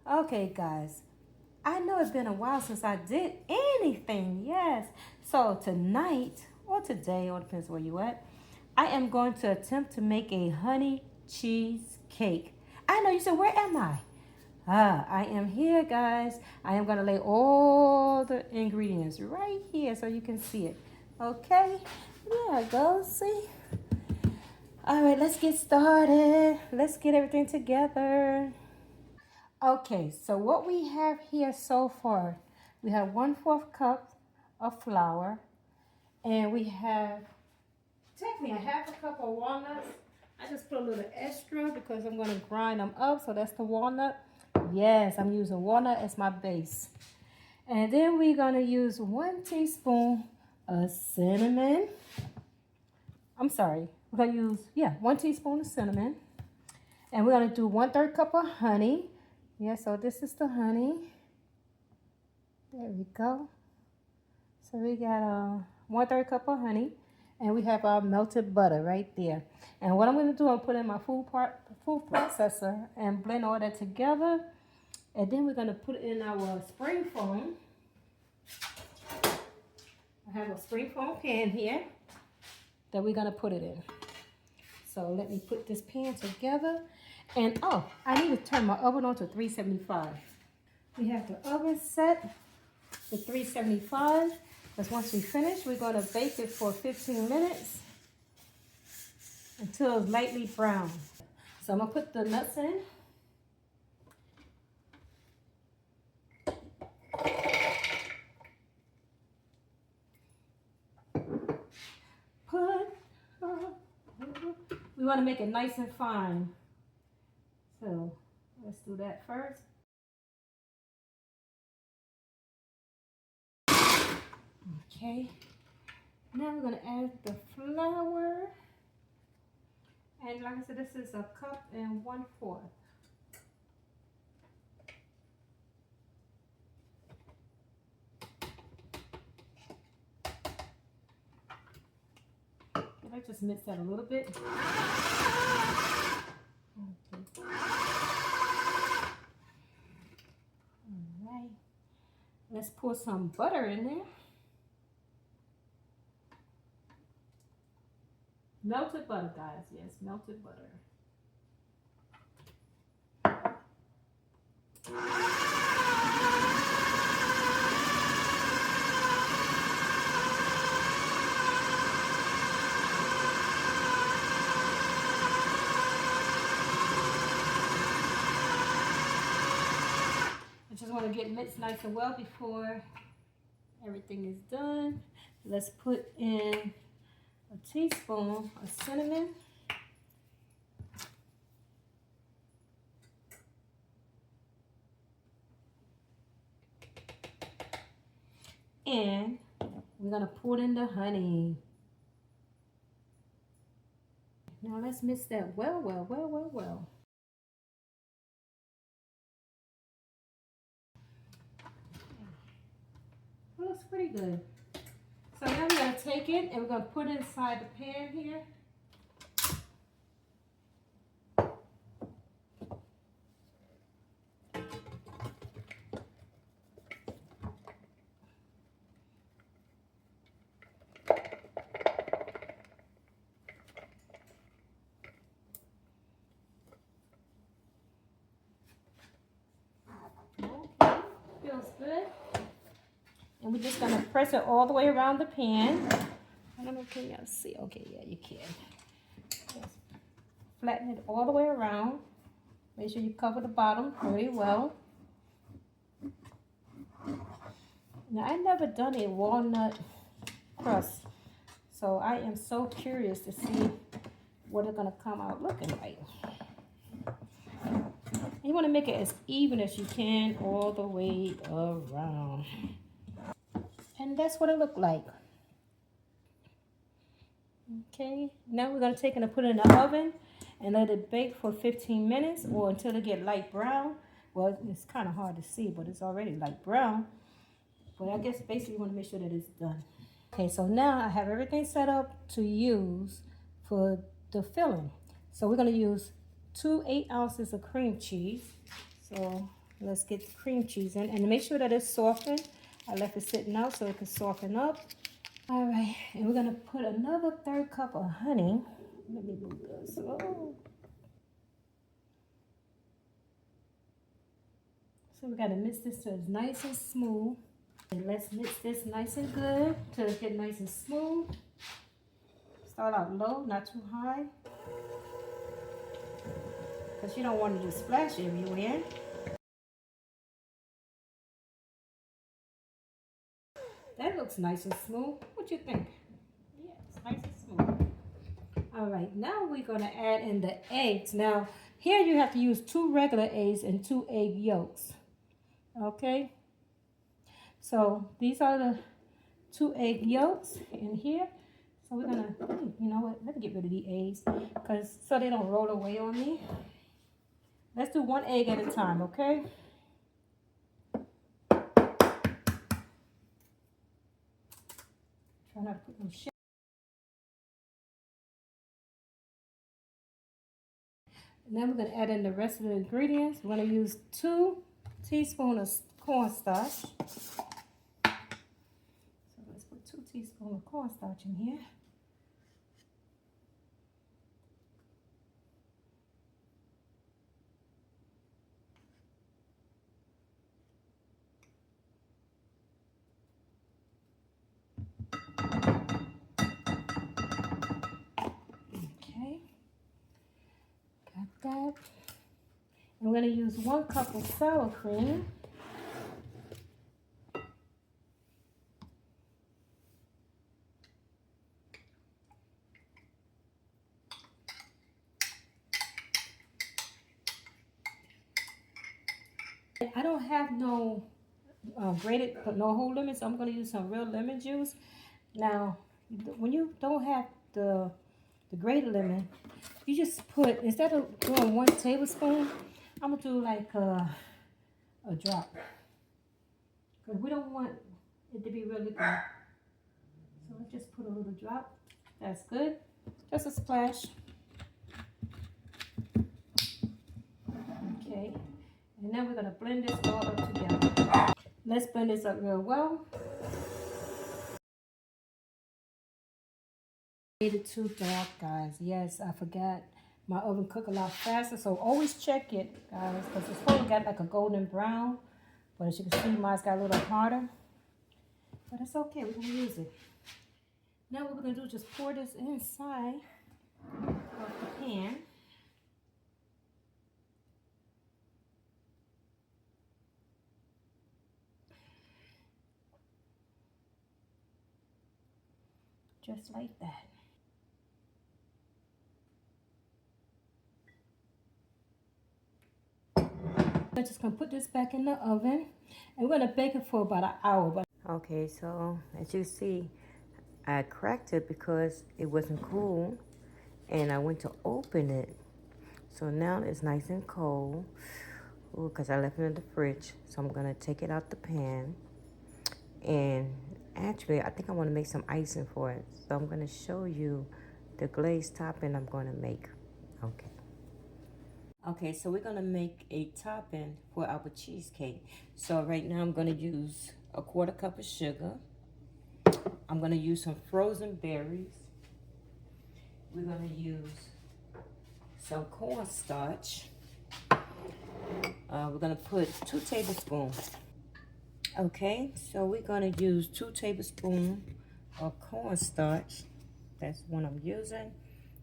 Okay, guys, I know it's been a while since I did anything. Yes. So tonight or today, or depends where you at, I am going to attempt to make a honey cheesecake. I know you said, where am I? I am here, guys. I am going to lay all the ingredients right here so you can see it. Okay? Yeah, go see. All right, let's get started. Let's get everything together. Okay, so what we have here so far, we have 1/4 cup of flour, and we have technically a 1/2 cup of walnuts. I just put a little extra because I'm gonna grind them up, so that's the walnut. Yes, I'm using walnut as my base. And then we're gonna use 1 teaspoon of cinnamon. I'm sorry, we're gonna use, 1 teaspoon of cinnamon. And we're gonna do 1/3 cup of honey. Yeah, so this is the honey. There we go. So we got 1/3 cup of honey, and we have our melted butter right there. And what I'm going to do, I'm put in my food processor and blend all that together. And then we're going to put in our spring foam. I have a spring foam pan here that we're going to put it in. So let me put this pan together. And oh, I need to turn my oven on to 375. We have the oven set to 375. Because once we finish, we're going to bake it for 15 minutes until it's lightly brown. So I'm going to put the nuts in. We want to make it nice and fine. So let's do that first. Okay. Now we're going to add the flour. And like I said, this is 1 cup and 1/4. Let's just mix that a little bit. Okay. All right. Let's pour some butter in there. Melted butter, guys. Yes, melted butter. I just want to get mixed nice and well before everything is done. Let's put in a teaspoon of cinnamon. And we're going to pour in the honey. Now let's mix that well. It looks pretty good. So now we're going to take it and we're going to put it inside the pan here. Okay, feels good. And we're just going to press it all the way around the pan. I don't know, can y'all see? Okay, yeah, you can. Just flatten it all the way around. Make sure you cover the bottom very well. Now, I never done a walnut crust, so I am so curious to see what it's going to come out looking like. You want to make it as even as you can all the way around. And that's what it looked like. Okay, now we're going to take it and put it in the oven and let it bake for 15 minutes or until it get light brown. Well, it's kind of hard to see, but it's already light brown. But I guess basically you want to make sure that it's done. Okay, so now I have everything set up to use for the filling. So we're going to use 2 8 ounces of cream cheese. So Let's get the cream cheese in. And make sure that it's softened. I left it sitting out so it can soften up. All right, and we're going to put another 1/3 cup of honey. Let me move this. Oh. So we got to mix this till it's nice and smooth. And let's mix this nice and good till it get nice and smooth. Start out low, not too high. Because you don't want it to splash everywhere. That looks nice and smooth. What you think? Yeah, it's nice and smooth. All right, now we're going to add in the eggs. Now, here you have to use 2 regular eggs and 2 egg yolks. Okay? So, these are the 2 egg yolks in here. So, we're going to, you know what? Let me get rid of the eggs because so they don't roll away on me. Let's do 1 egg at a time, okay? Try not to put no shit. And then we're going to add in the rest of the ingredients. We're going to use 2 teaspoons of cornstarch. So let's put 2 teaspoons of cornstarch in here. Okay. Got that. And we're going to use 1 cup of sour cream. I don't have no grated, no whole lemon, so I'm going to use some real lemon juice. Now, when you don't have the grated lemon, you just put, instead of doing 1 tablespoon, I'm going to do like a drop. Because we don't want it to be really good. So let's just put a little drop. That's good. Just a splash. Okay. And then we're going to blend this all up together. Let's blend this up real well. Made it too dark, guys. Yes, I forgot. My oven cook a lot faster, so always check it, guys, because it's supposed to get like a golden brown. But as you can see, mine's got a little harder. But it's okay. We're going to use it. Now what we're going to do is just pour this inside of the pan. Just like that. I'm just going to put this back in the oven. And we're going to bake it for about an hour. Okay, so as you see, I cracked it because it wasn't cool. And I went to open it. So now it's nice and cold. Ooh, because I left it in the fridge. So I'm going to take it out the pan. And actually, I think I want to make some icing for it. So I'm going to show you the glazed topping I'm going to make. Okay. Okay, so we're going to make a topping for our cheesecake. So right now I'm going to use a 1/4 cup of sugar. I'm going to use some frozen berries. We're going to use some cornstarch. We're going to put 2 tablespoons. Okay, so we're going to use 2 tablespoons of cornstarch. That's what I'm using.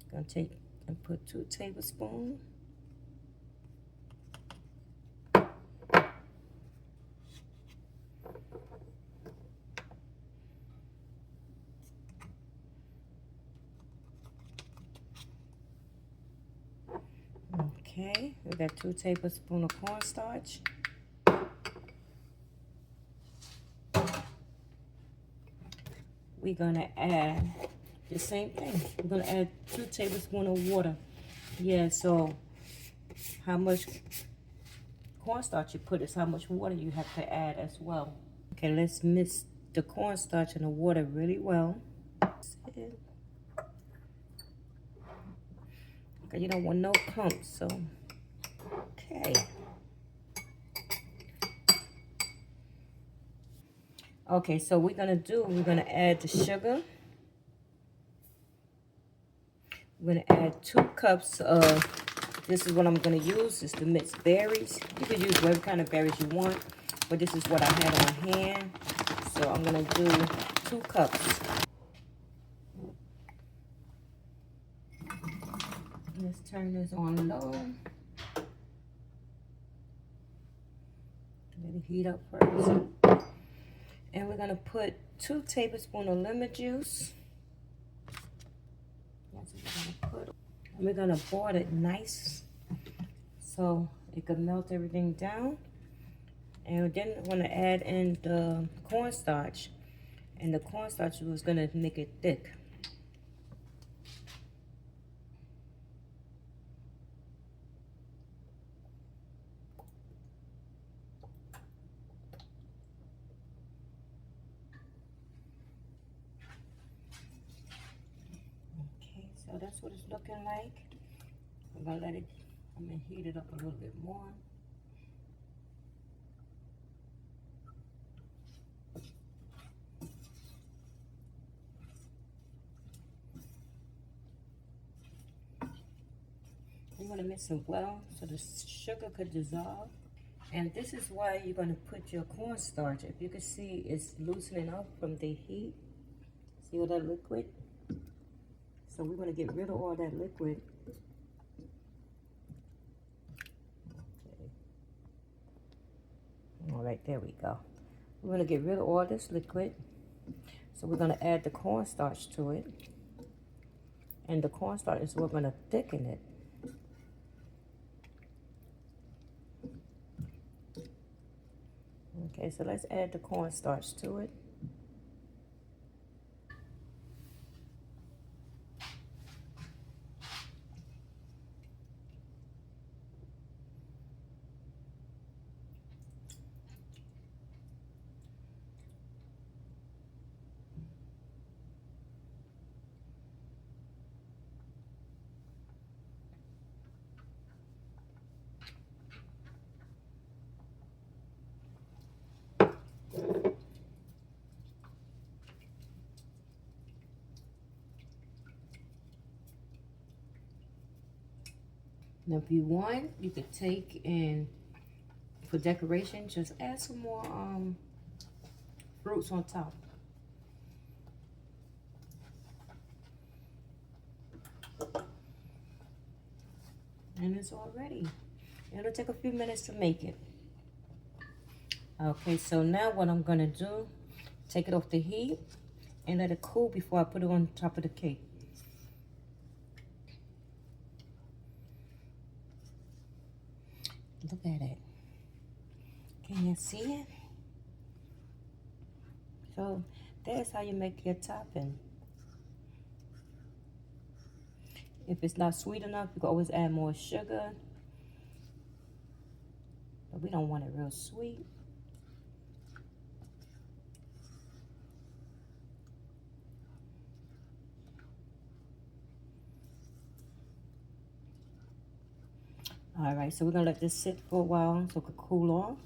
I'm going to take and put 2 tablespoons. Okay, we got 2 tablespoons of cornstarch. We're gonna add the same thing. We're gonna add 2 tablespoons of water. Yeah, so how much cornstarch you put is how much water you have to add as well. Okay, let's mix the cornstarch and the water really well. Okay, you don't want no clumps, so okay. Okay, so we're gonna add the sugar. We're gonna add 2 cups of, this is what I'm gonna use, is the mixed berries. You could use whatever kind of berries you want, but this is what I had on hand. So I'm gonna do 2 cups. Let's turn this on low. Let it heat up first. And we're gonna put 2 tablespoons of lemon juice. That's what we're gonna put. And we're gonna boil it nice so it can melt everything down. And then we're gonna add in the cornstarch. And the cornstarch was gonna make it thick. Okay, so that's what it's looking like. I'm gonna let it, I'm gonna heat it up a little bit more. You want to mix it well so the sugar could dissolve. And this is why you're going to put your cornstarch. If you can see, it's loosening up from the heat. See all that liquid? So we're going to get rid of all that liquid. Okay. All right, there we go. We're going to get rid of all this liquid. So we're going to add the cornstarch to it. And the cornstarch is what's going to thicken it. Okay, so let's add the cornstarch to it. Now, if you want, you could take and, for decoration, just add some more fruits on top. And it's all ready. It'll take a few minutes to make it. Okay, so now what I'm gonna do, take it off the heat and let it cool before I put it on top of the cake. Look at it. Can you see it? So that's how you make your topping. If it's not sweet enough, you can always add more sugar. But we don't want it real sweet. All right, so we're gonna let this sit for a while so it can cool off.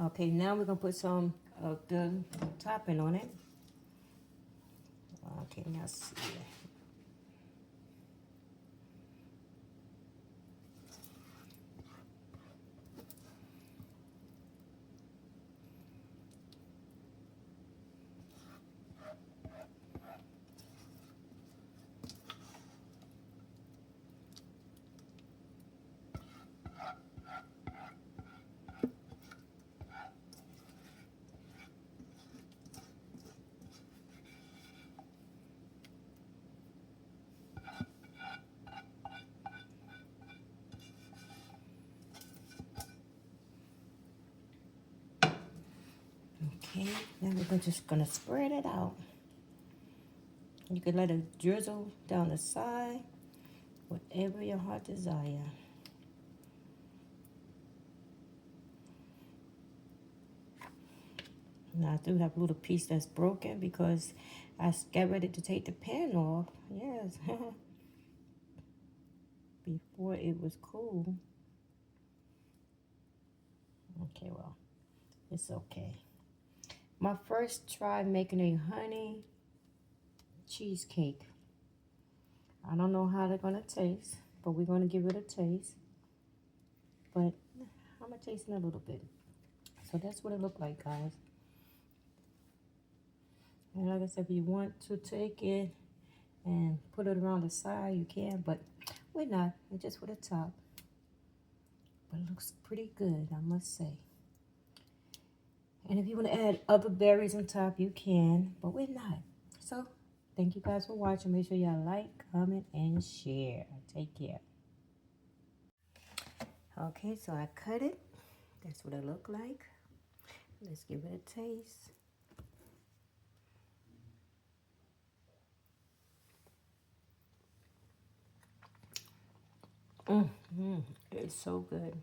Okay, now we're gonna put some of the topping on it. Okay, now see. Okay, then we're just gonna spread it out. You can let it drizzle down the side, whatever your heart desire. Now I do have a little piece that's broken because I got ready to take the pan off. Yes. Before it was cool. Okay, well, it's okay. My first try making a honey cheesecake. I don't know how they're gonna taste, but we're gonna give it a taste. But I'm gonna taste it a little bit. So that's what it looked like, guys. And like I said, if you want to take it and put it around the side, you can, but we're not. We're just for the top. But it looks pretty good, I must say. And if you want to add other berries on top, you can, but we're not. So, thank you guys for watching. Make sure y'all like, comment, and share. Take care. Okay, so I cut it. That's what it looked like. Let's give it a taste. It's so good.